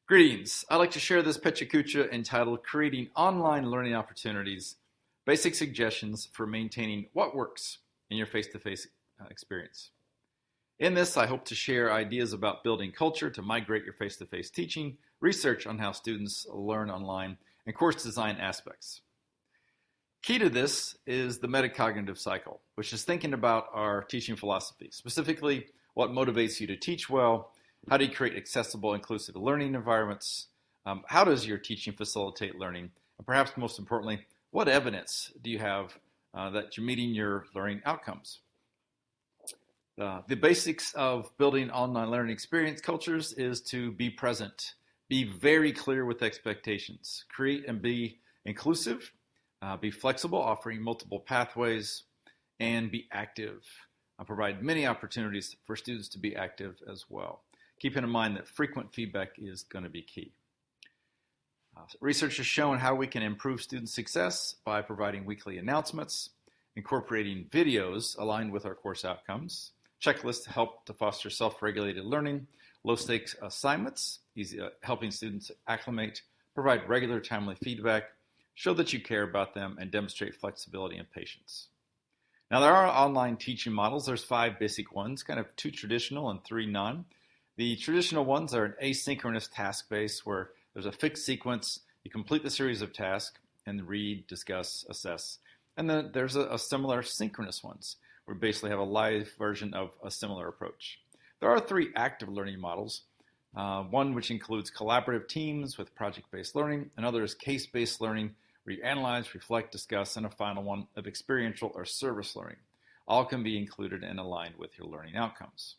Greetings. I'd like to share this Pecha Kucha entitled Creating Online Learning Opportunities, Basic Suggestions for Maintaining What Works in Your Face-to-Face Experience. In this, I hope to share ideas about building culture to migrate your face-to-face teaching, research on how students learn online, and course design aspects. Key to this is the metacognitive cycle, which is thinking about our teaching philosophy, specifically what motivates you to teach well. How do you create accessible, inclusive learning environments? How does your teaching facilitate learning? And perhaps most importantly, what evidence do you have that you're meeting your learning outcomes? The basics of building online learning experience cultures is to be present, be very clear with expectations, create and be inclusive, be flexible, offering multiple pathways, and be active. Provide many opportunities for students to be active as well. Keeping in mind that frequent feedback is going to be key. Research has shown how we can improve student success by providing weekly announcements, incorporating videos aligned with our course outcomes, checklists to help to foster self-regulated learning, low-stakes assignments, helping students acclimate, provide regular timely feedback, show that you care about them, and demonstrate flexibility and patience. Now there are online teaching models. There's 5 basic ones, kind of 2 traditional and 3 non. The traditional ones are an asynchronous task base where there's a fixed sequence, you complete the series of tasks and read, discuss, assess. And then there's a similar synchronous ones where we basically have a live version of a similar approach. There are 3 active learning models, one which includes collaborative teams with project-based learning, another is case-based learning where you analyze, reflect, discuss, and a final one of experiential or service learning. All can be included and aligned with your learning outcomes.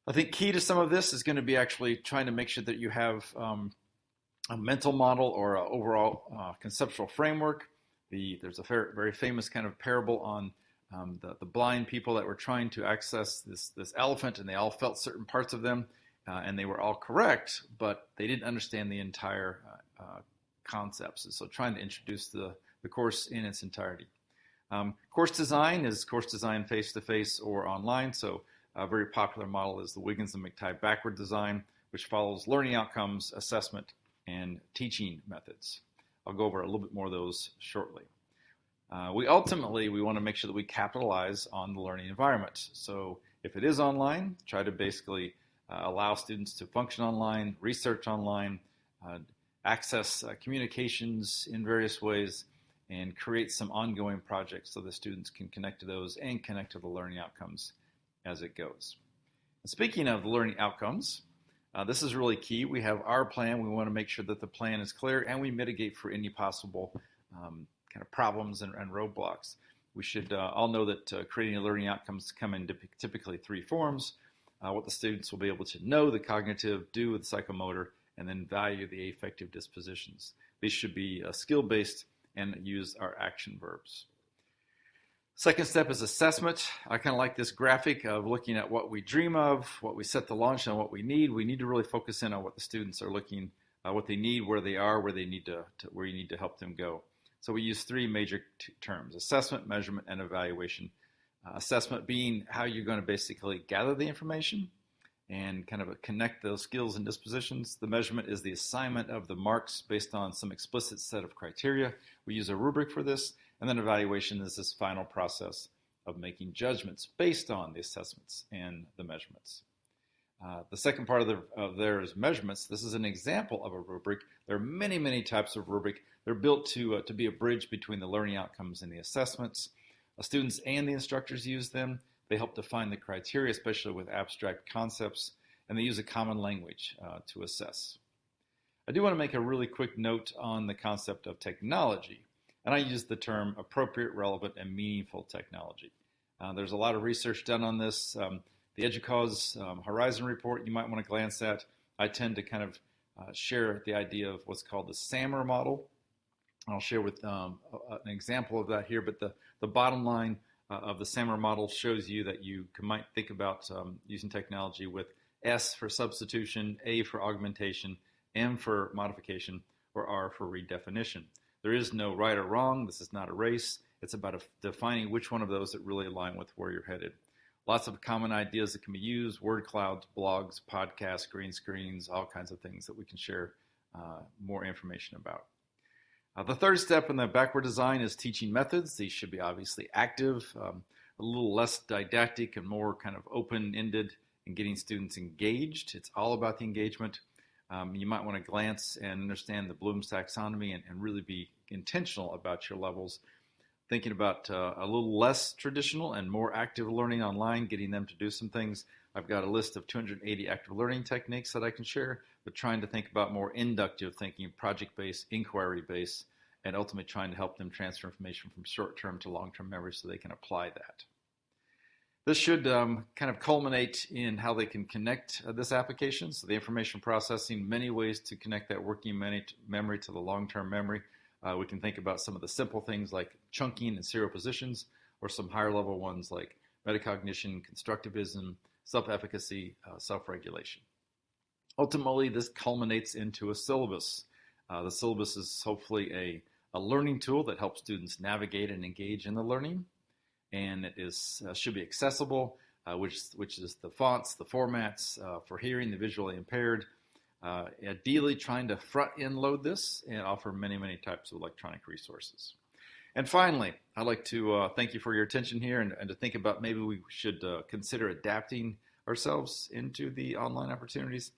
I think key to some of this is going to be actually trying to make sure that you have a mental model or an overall conceptual framework. There's a very famous kind of parable on the blind people that were trying to access this elephant, and they all felt certain parts of them, and they were all correct, but they didn't understand the entire concepts. And so trying to introduce the course in its entirety. Course design is course design face-to-face or online. So a very popular model is the Wiggins and McTighe backward design, which follows learning outcomes, assessment, and teaching methods. I'll go over a little bit more of those shortly. We want to make sure that we capitalize on the learning environment. So if it is online, try to basically allow students to function online, research online, access communications in various ways, and create some ongoing projects so the students can connect to those and connect to the learning outcomes as it goes. And speaking of the learning outcomes, this is really key. We have our plan. We want to make sure that the plan is clear and we mitigate for any possible kind of problems and roadblocks. We should all know that creating learning outcomes come in typically 3 forms. What the students will be able to know, the cognitive, do with psychomotor, and then value the affective dispositions. These should be skill-based and use our action verbs. Second step is assessment. I kind of like this graphic of looking at what we dream of, what we set the launch on, what we need. We need to really focus in on what the students are looking, what they need, where they are, where they need where you need to help them go. So we use 3 major terms: assessment, measurement, and evaluation. Assessment being how you're going to basically gather the information and kind of connect those skills and dispositions. The measurement is the assignment of the marks based on some explicit set of criteria. We use a rubric for this. And then evaluation is this final process of making judgments based on the assessments and the measurements. The second part of there is measurements. This is an example of a rubric. There are many, many types of rubric. They're built to be a bridge between the learning outcomes and the assessments. Students and the instructors use them. They help define the criteria, especially with abstract concepts, and they use a common language to assess. I do want to make a really quick note on the concept of technology. And I use the term appropriate, relevant, and meaningful technology. There's a lot of research done on this. The EDUCAUSE Horizon report you might want to glance at. I tend to kind of share the idea of what's called the SAMR Model. I'll share with an example of that here, but the bottom line of the SAMR Model shows you that you might think about using technology with S for substitution, A for augmentation, M for modification, or R for redefinition. There is no right or wrong. This is not a race. It's about defining which one of those that really align with where you're headed. Lots of common ideas that can be used, word clouds, blogs, podcasts, green screens, all kinds of things that we can share more information about. The third step in the backward design is teaching methods. These should be obviously active, a little less didactic and more kind of open-ended in getting students engaged. It's all about the engagement. You might want to glance and understand the Bloom's taxonomy and really be intentional about your levels. Thinking about a little less traditional and more active learning online, getting them to do some things. I've got a list of 280 active learning techniques that I can share, but trying to think about more inductive thinking, project-based, inquiry-based, and ultimately trying to help them transfer information from short-term to long-term memory so they can apply that. This should kind of culminate in how they can connect this application. So the information processing, many ways to connect that working memory to the long-term memory. We can think about some of the simple things like chunking and serial positions, or some higher level ones like metacognition, constructivism, self-efficacy, self-regulation. Ultimately, this culminates into a syllabus. The syllabus is hopefully a learning tool that helps students navigate and engage in the learning. And it should be accessible, which is the fonts, the formats for hearing, the visually impaired. Ideally trying to front-end load this and offer many, many types of electronic resources. And finally, I'd like to thank you for your attention here and to think about maybe we should consider adapting ourselves into the online opportunities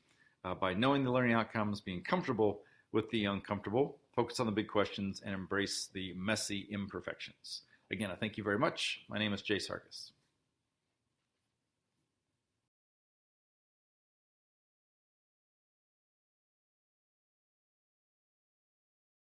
by knowing the learning outcomes, being comfortable with the uncomfortable, focus on the big questions, and embrace the messy imperfections. Again, I thank you very much. My name is Jace Hargis.